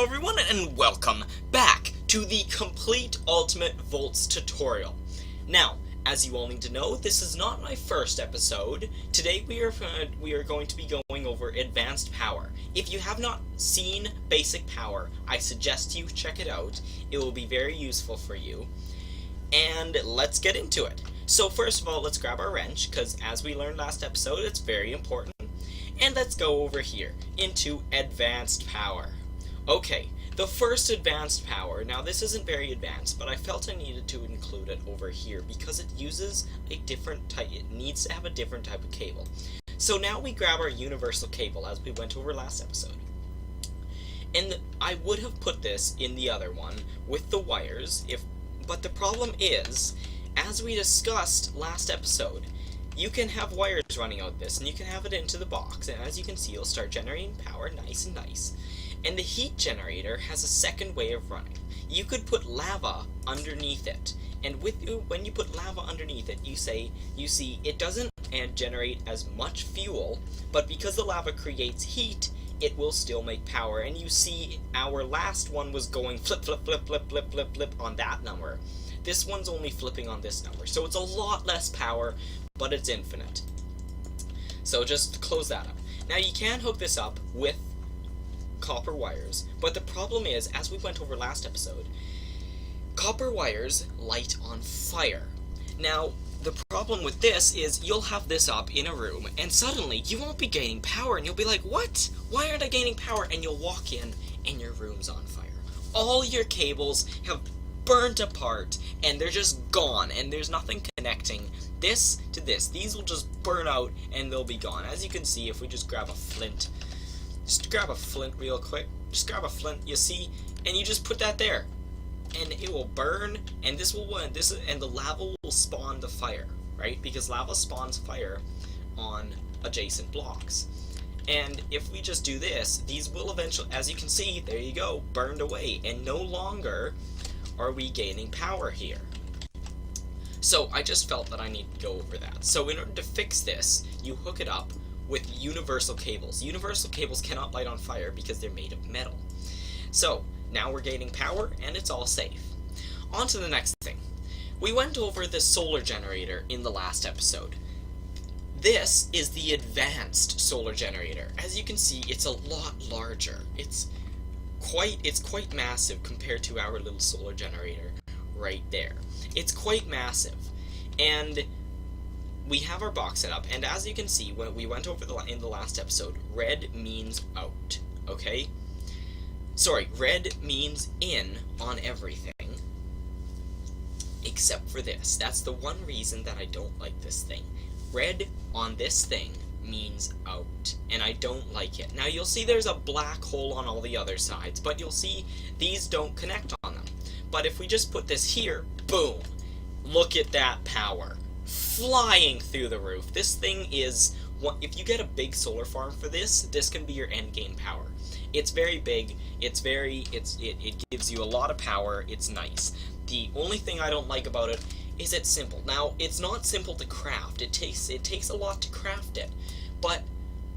everyone, and welcome back to the complete ultimate Voltz tutorial. Now, as you all need to know, this is not my first episode. Today we are going to be going over advanced power. If you have not seen basic power, I suggest you check it out. It will be very useful for you. And let's get into it. So first of all, let's grab our wrench, because as we learned last episode, it's very important. And let's go over here into advanced power. Okay, the first advanced power. Now this isn't very advanced, but I felt I needed to include it over here because it uses a different type. It needs to have a different type of cable. So now we grab our universal cable as we went over last episode. And I would have put this in the other one with the wires, but the problem is, as we discussed last episode, you can have wires running out this, and you can have it into the box, and as you can see, it'll start generating power nice and nice. And the heat generator has a second way of running. You could put lava underneath it, and when you put lava underneath it, you see it doesn't generate as much fuel, but because the lava creates heat, it will still make power. And you see our last one was going flip, flip, flip, flip, flip, flip, flip on that number. This one's only flipping on this number, so it's a lot less power, but it's infinite. So just close that up. Now you can hook this up with copper wires, but the problem is, as we went over last episode, copper wires light on fire. Now, the problem with this is you'll have this up in a room, and suddenly you won't be gaining power, and you'll be like, what? Why aren't I gaining power? And you'll walk in, and your room's on fire. All your cables have burnt apart, and they're just gone, and there's nothing connecting this to this. These will just burn out, and they'll be gone. As you can see, if we just grab a flint, real quick, just grab a flint, you see, and you just put that there, and it will burn, and and the lava will spawn the fire, right? Because lava spawns fire on adjacent blocks. And if we just do this, these will eventually, as you can see, there you go, burned away, and no longer are we gaining power here. So I just felt that I need to go over that. So in order to fix this, you hook it up with universal cables. Universal cables cannot light on fire because they're made of metal. So now we're gaining power, and it's all safe. On to the next thing. We went over the solar generator in the last episode. This is the advanced solar generator. As you can see, it's a lot larger. It's quite massive compared to our little solar generator right there. It's quite massive. And we have our box set up, and as you can see, when we went over in the last episode, red means out, okay? Sorry, red means in on everything, except for this. That's the one reason that I don't like this thing. Red on this thing means out, and I don't like it. Now you'll see there's a black hole on all the other sides, but you'll see these don't connect on them. But if we just put this here, boom, look at that power. Flying through the roof. This thing is, if you get a big solar farm for this can be your end game power. It's very big, it gives you a lot of power, it's nice. The only thing I don't like about it is it's simple. Now, it's not simple to craft, it takes a lot to craft it, but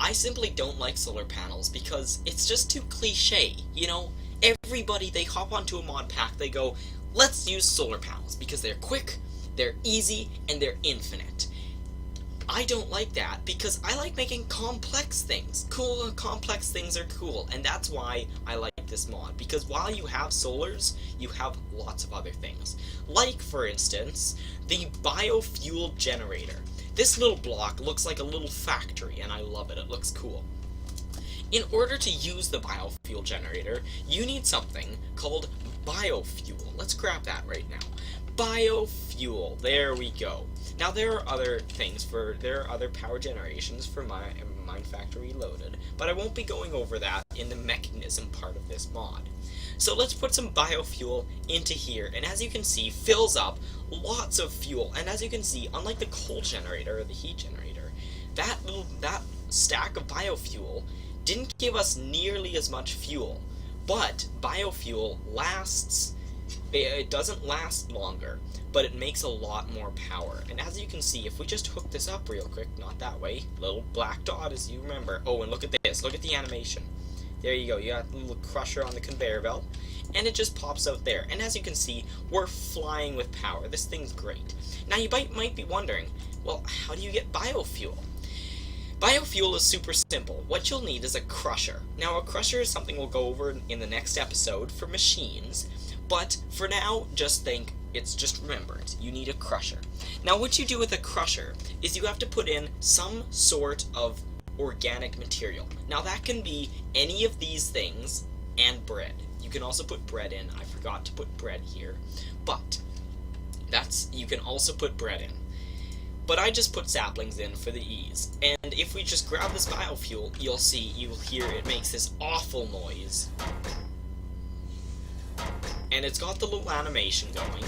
I simply don't like solar panels because it's just too cliche, you know? Everybody, they hop onto a mod pack, they go, let's use solar panels because they're quick, they're easy, and they're infinite. I don't like that because I like making complex things. Complex things are cool, and that's why I like this mod, because while you have solars, you have lots of other things. Like, for instance, the biofuel generator. This little block looks like a little factory, and I love it. It looks cool. In order to use the biofuel generator, you need something called biofuel. Let's grab that right now. Biofuel, there we go. Now there are other power generations for Minecraft Reloaded, but I won't be going over that in the mechanism part of this mod. So let's put some biofuel into here, and as you can see, fills up lots of fuel. And as you can see, unlike the coal generator or the heat generator, that stack of biofuel didn't give us nearly as much fuel, but biofuel lasts. It doesn't last longer, but it makes a lot more power. And as you can see, if we just hook this up real quick, not that way, little black dot as you remember. Oh, and look at this, look at the animation. There you go, you got a little crusher on the conveyor belt, and it just pops out there. And as you can see, we're flying with power. This thing's great. Now you might be wondering, well, how do you get biofuel? Biofuel is super simple. What you'll need is a crusher. Now, a crusher is something we'll go over in the next episode for machines, but for now, just think, remember it. You need a crusher. Now, what you do with a crusher is you have to put in some sort of organic material. Now, that can be any of these things and bread. You can also put bread in. I forgot to put bread here, but you can also put bread in. But I just put saplings in for the ease. And if we just grab this biofuel, you'll hear it makes this awful noise. And it's got the little animation going,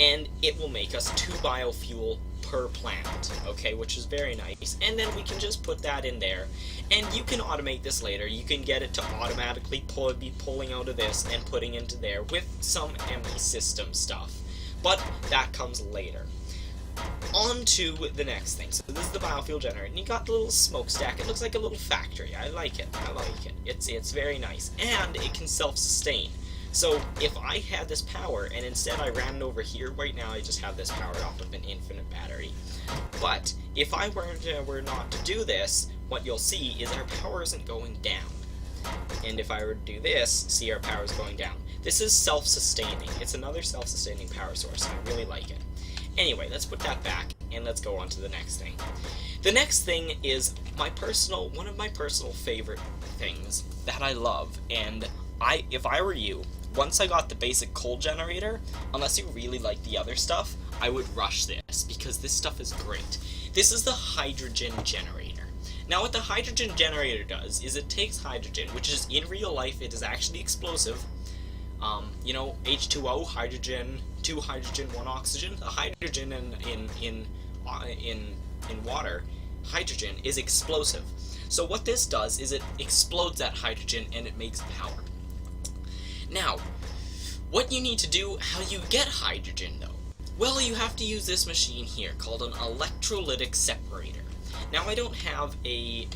and it will make us 2 biofuel per plant, okay, which is very nice. And then we can just put that in there, and you can automate this later. You can get it to automatically be pulling out of this and putting into there with some ME system stuff. But that comes later. On to the next thing. So this is the biofuel generator, and you got the little smokestack. It looks like a little factory. I like it. It's very nice, and it can self-sustain. So if I had this power, and instead I ran it over here, right now I just have this powered off of an infinite battery. But if I were not to do this, what you'll see is our power isn't going down. And if I were to do this, see, our power is going down. This is self-sustaining. It's another self-sustaining power source, and I really like it. Anyway, let's put that back, and let's go on to the next thing. The next thing is one of my personal favorite things that I love, and if I were you, once I got the basic coal generator, unless you really like the other stuff, I would rush this, because this stuff is great. This is the hydrogen generator. Now, what the hydrogen generator does is it takes hydrogen, which is, in real life, it is actually explosive. You know, H2O, hydrogen, 2 hydrogen, 1 oxygen. The hydrogen in water, hydrogen is explosive. So what this does is it explodes that hydrogen and it makes power. Now, what you need to do, how you get hydrogen though? Well, you have to use this machine here called an electrolytic separator. Now, I don't have a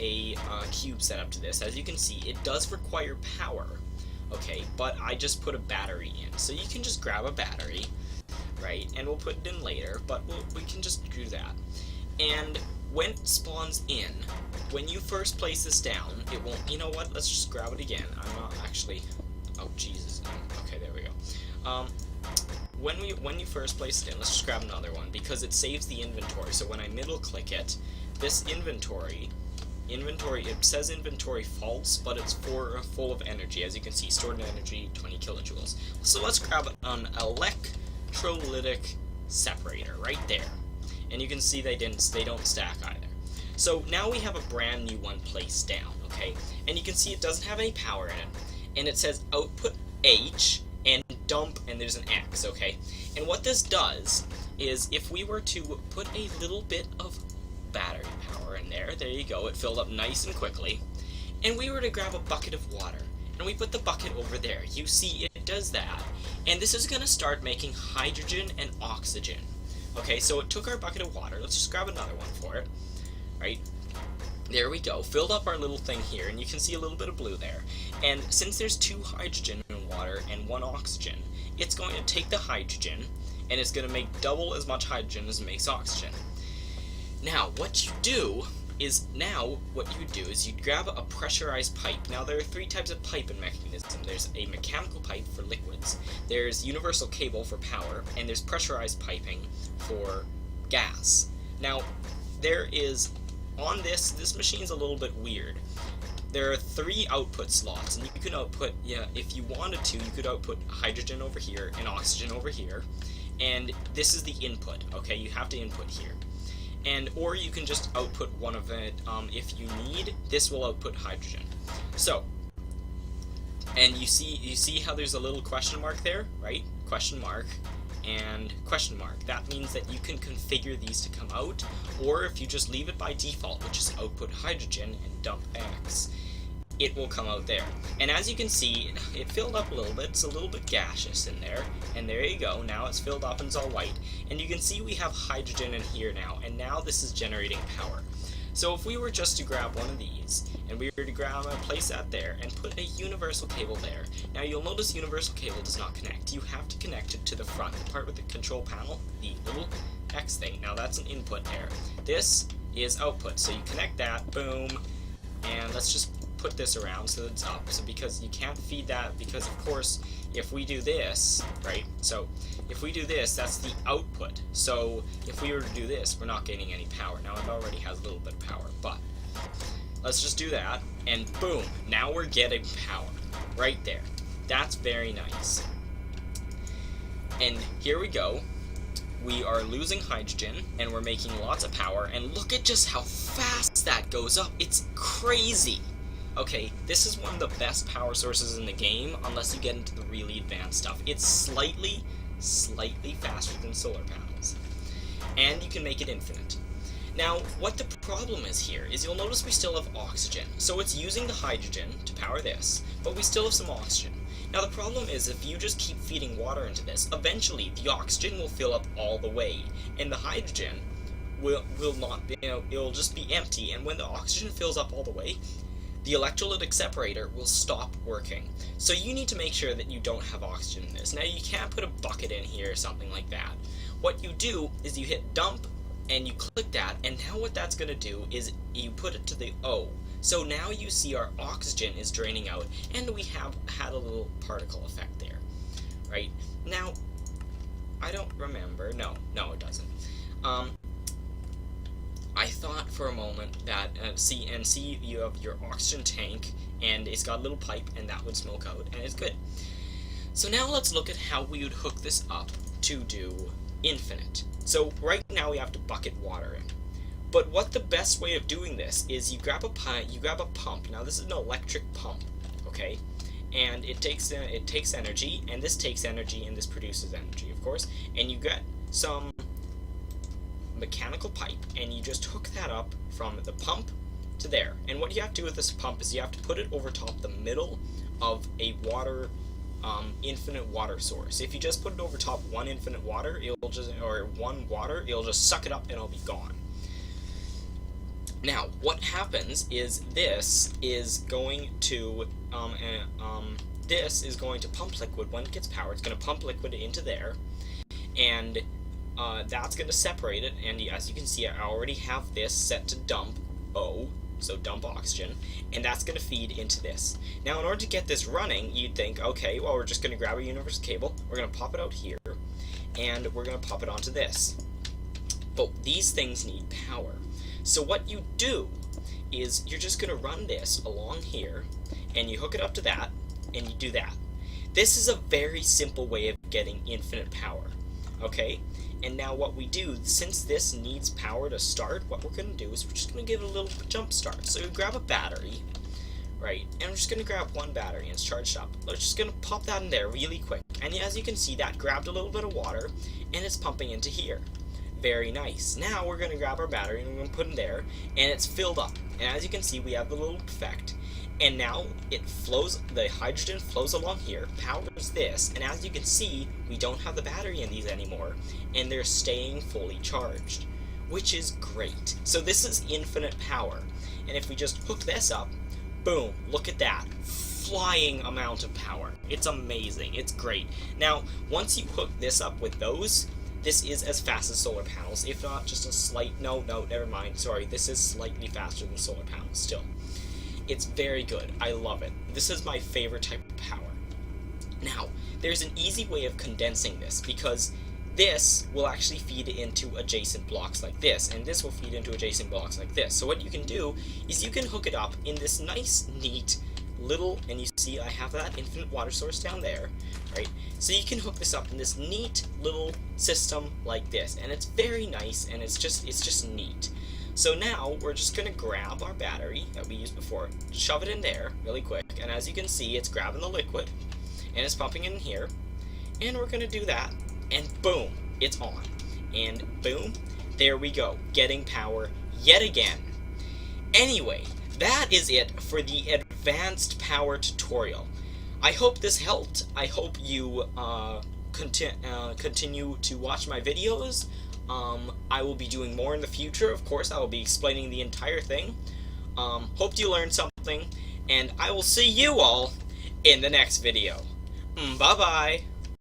cube set up to this. As you can see, it does require power. Okay, but I just put a battery in. So you can just grab a battery, right, and we'll put it in later, but we can just do that. And when it spawns in, when you first place this down, it won't, you know what, let's just grab it again. I'm not actually, oh Jesus, okay, there we go. When you first place it in, let's just grab another one, because it saves the inventory. So when I middle click it, this inventory, it says inventory false, but it's full of energy. As you can see, stored energy, 20 kilojoules. So let's grab an electrolytic separator right there. And you can see they don't stack either. So now we have a brand new one placed down, okay? And you can see it doesn't have any power in it. And it says output H and dump, and there's an X, okay? And what this does is if we were to put a little bit of battery power in there you go, it filled up nice and quickly, and we were to grab a bucket of water, and we put the bucket over there, you see it does that, and this is going to start making hydrogen and oxygen. Okay, so it took our bucket of water, let's just grab another one for it, right, there we go, filled up our little thing here, and you can see a little bit of blue there, and since there's 2 hydrogen in water and 1 oxygen, it's going to take the hydrogen, and it's going to make double as much hydrogen as it makes oxygen. Now, what you do is you grab a pressurized pipe. Now, there are 3 types of piping mechanism. There's a mechanical pipe for liquids, there's universal cable for power, and there's pressurized piping for gas. Now, there is, on this machine's a little bit weird. There are 3 output slots, and you can output, if you wanted to, you could output hydrogen over here and oxygen over here, and this is the input, okay? You have to input here. Or you can just output one of it if you need. This will output hydrogen. So, and you see how there's a little question mark there, right? Question mark and question mark. That means that you can configure these to come out, or if you just leave it by default, which is output hydrogen and dump X, it will come out there. And as you can see, it filled up a little bit. It's a little bit gaseous in there. And there you go. Now it's filled up and it's all white. And you can see we have hydrogen in here now. And now this is generating power. So if we were just to grab one of these, and we were to place that there, and put a universal cable there, now you'll notice universal cable does not connect. You have to connect it to the front, the part with the control panel, the little X thing. Now that's an input there. This is output, so you connect that, boom, and let's just put this around so that it's up, so because you can't feed that, because of course if we do this, right, so if we do this, that's the output, so if we were to do this, we're not getting any power. Now it already has a little bit of power, but let's just do that, and boom, now we're getting power, right there. That's very nice. And here we go. We are losing hydrogen, and we're making lots of power, and look at just how fast that goes up. It's crazy. Okay, this is one of the best power sources in the game, unless you get into the really advanced stuff. It's slightly faster than solar panels. And you can make it infinite. Now, what the problem is here is you'll notice we still have oxygen. So it's using the hydrogen to power this, but we still have some oxygen. Now the problem is if you just keep feeding water into this, eventually the oxygen will fill up all the way, and the hydrogen will not be, it'll just be empty, and when the oxygen fills up all the way, the electrolytic separator will stop working. So you need to make sure that you don't have oxygen in this. Now you can't put a bucket in here or something like that. What you do is you hit dump and you click that, and now what that's going to do is you put it to the O. So now you see our oxygen is draining out, and we have had a little particle effect there, right? Now, I don't remember. No, it doesn't. I thought for a moment that, see, you have your oxygen tank, and it's got a little pipe, and that would smoke out, and it's good. So now let's look at how we would hook this up to do infinite. So right now we have to bucket water in. But what the best way of doing this is you grab a pump. Now this is an electric pump, okay? And it takes energy, and this takes energy, and this produces energy, of course. And you get some mechanical pipe, and you just hook that up from the pump to there. And what you have to do with this pump is you have to put it over top the middle of a water, infinite water source. If you just put it over top one infinite water, it'll just suck it up and it'll be gone. Now, what happens is this is going to pump liquid when it gets power. It's going to pump liquid into there, and that's going to separate it. And as you can see, I already have this set to dump O, so dump oxygen, and that's going to feed into this. Now, in order to get this running, you'd think, okay, well, we're just going to grab a universal cable, we're going to pop it out here, and we're going to pop it onto this. But these things need power. So what you do is you're just going to run this along here, and you hook it up to that, and you do that. This is a very simple way of getting infinite power, okay? And now what we do, since this needs power to start, what we're going to do is we're just going to give it a little jump start. So we grab a battery, right, and we're just going to grab one battery, and it's charged up. We're just going to pop that in there really quick. And as you can see, that grabbed a little bit of water, and it's pumping into here. Very nice. Now we're going to grab our battery, and we're going to put it in there, and it's filled up. And as you can see, we have the little effect. And now it flows, the hydrogen flows along here, powers this, and as you can see, we don't have the battery in these anymore, and they're staying fully charged, which is great. So this is infinite power, and if we just hook this up, boom, look at that, flying amount of power. It's amazing, it's great. Now, once you hook this up with those, this is as fast as solar panels, if not just a slight, no, never mind, sorry, this is slightly faster than solar panels still. It's very good. I love it. This is my favorite type of power. Now, there's an easy way of condensing this, because this will actually feed into adjacent blocks like this, and this will feed into adjacent blocks like this. So what you can do is you can hook it up in this nice, neat little, and you see I have that infinite water source down there, right? So you can hook this up in this neat little system like this, and it's very nice, and it's just neat. So now we're just going to grab our battery that we used before, shove it in there really quick, and as you can see, it's grabbing the liquid, and it's pumping in here, and we're going to do that, and boom, it's on. And boom, there we go, getting power yet again. Anyway, that is it for the advanced power tutorial. I hope this helped. I hope you continue to watch my videos. I will be doing more in the future. Of course, I will be explaining the entire thing. Hope you learned something, and I will see you all in the next video. Bye-bye!